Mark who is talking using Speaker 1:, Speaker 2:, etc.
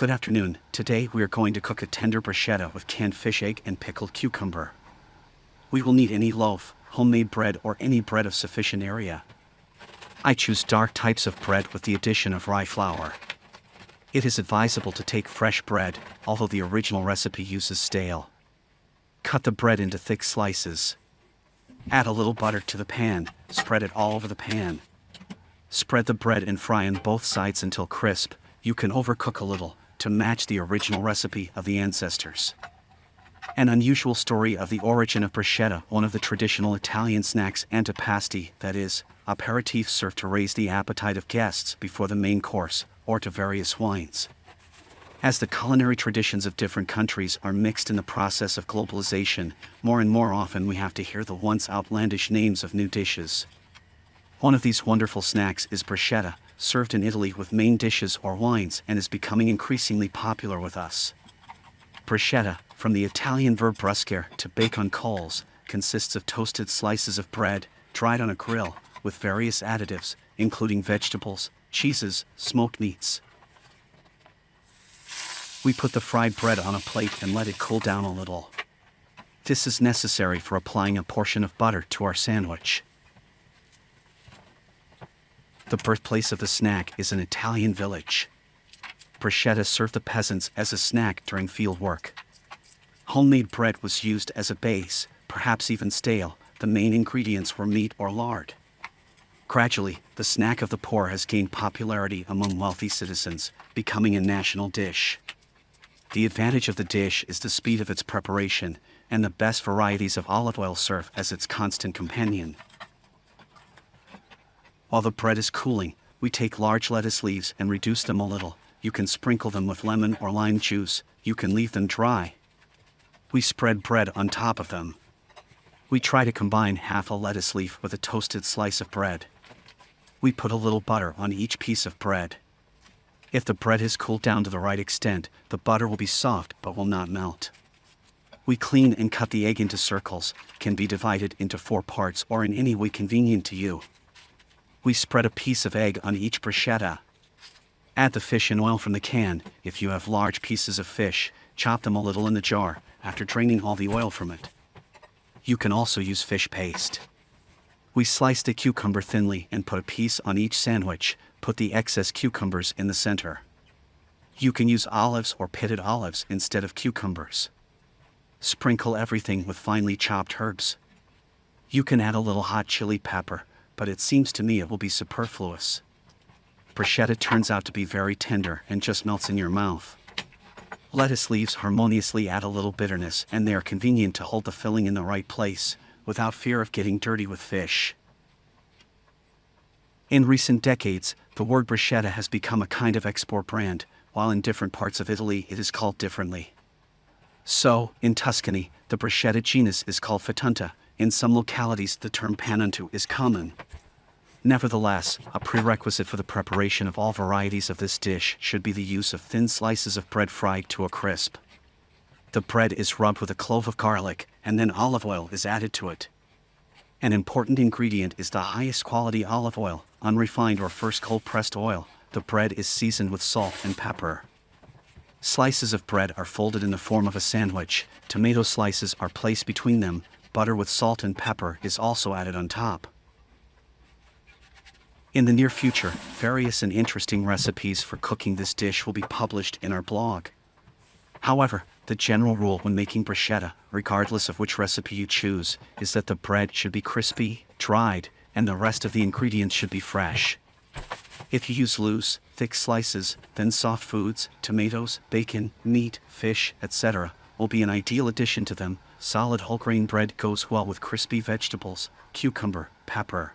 Speaker 1: Good afternoon. Today we are going to cook a tender bruschetta with canned fish egg and pickled cucumber. We will need any loaf, homemade bread or any bread of sufficient area. I choose dark types of bread with the addition of rye flour. It is advisable to take fresh bread, although the original recipe uses stale. Cut the bread into thick slices. Add a little butter to the pan, spread it all over the pan. Spread the bread and fry on both sides until crisp. You can overcook a little to match the original recipe of the ancestors. An unusual story of the origin of bruschetta, one of the traditional Italian snacks antipasti, that is, aperitifs served to raise the appetite of guests before the main course, or to various wines. As the culinary traditions of different countries are mixed in the process of globalization, more and more often we have to hear the once outlandish names of new dishes. One of these wonderful snacks is bruschetta, served in Italy with main dishes or wines, and is becoming increasingly popular with us. Bruschetta, from the Italian verb bruscere, to bake on coals, consists of toasted slices of bread, dried on a grill, with various additives, including vegetables, cheeses, smoked meats. We put the fried bread on a plate and let it cool down a little. This is necessary for applying a portion of butter to our sandwich. The birthplace of the snack is an Italian village. Bruschetta served the peasants as a snack during field work. Homemade bread was used as a base, perhaps even stale. The main ingredients were meat or lard. Gradually, the snack of the poor has gained popularity among wealthy citizens, becoming a national dish. The advantage of the dish is the speed of its preparation, and the best varieties of olive oil serve as its constant companion. While the bread is cooling, we take large lettuce leaves and reduce them a little. You can sprinkle them with lemon or lime juice. You can leave them dry. We spread bread on top of them. We try to combine half a lettuce leaf with a toasted slice of bread. We put a little butter on each piece of bread. If the bread has cooled down to the right extent, the butter will be soft but will not melt. We clean and cut the egg into circles, can be divided into 4 parts or in any way convenient to you. We spread a piece of egg on each bruschetta. Add the fish and oil from the can. If you have large pieces of fish, chop them a little in the jar, after draining all the oil from it. You can also use fish paste. We slice the cucumber thinly and put a piece on each sandwich. Put the excess cucumbers in the center. You can use olives or pitted olives instead of cucumbers. Sprinkle everything with finely chopped herbs. You can add a little hot chili pepper, but it seems to me it will be superfluous. Bruschetta turns out to be very tender and just melts in your mouth. Lettuce leaves harmoniously add a little bitterness, and they are convenient to hold the filling in the right place, without fear of getting dirty with fish. In recent decades, the word bruschetta has become a kind of export brand, while in different parts of Italy it is called differently. So, in Tuscany, the bruschetta genus is called fettunta. In some localities the term panuntu is common. Nevertheless, a prerequisite for the preparation of all varieties of this dish should be the use of thin slices of bread fried to a crisp. The bread is rubbed with a clove of garlic, and then olive oil is added to it. An important ingredient is the highest quality olive oil, unrefined or first cold-pressed oil. The bread is seasoned with salt and pepper. Slices of bread are folded in the form of a sandwich. Tomato slices are placed between them. Butter with salt and pepper is also added on top. In the near future, various and interesting recipes for cooking this dish will be published in our blog. However, the general rule when making bruschetta, regardless of which recipe you choose, is that the bread should be crispy, dried, and the rest of the ingredients should be fresh. If you use loose, thick slices, then soft foods, tomatoes, bacon, meat, fish, etc., will be an ideal addition to them. Solid whole grain bread goes well with crispy vegetables, cucumber, pepper,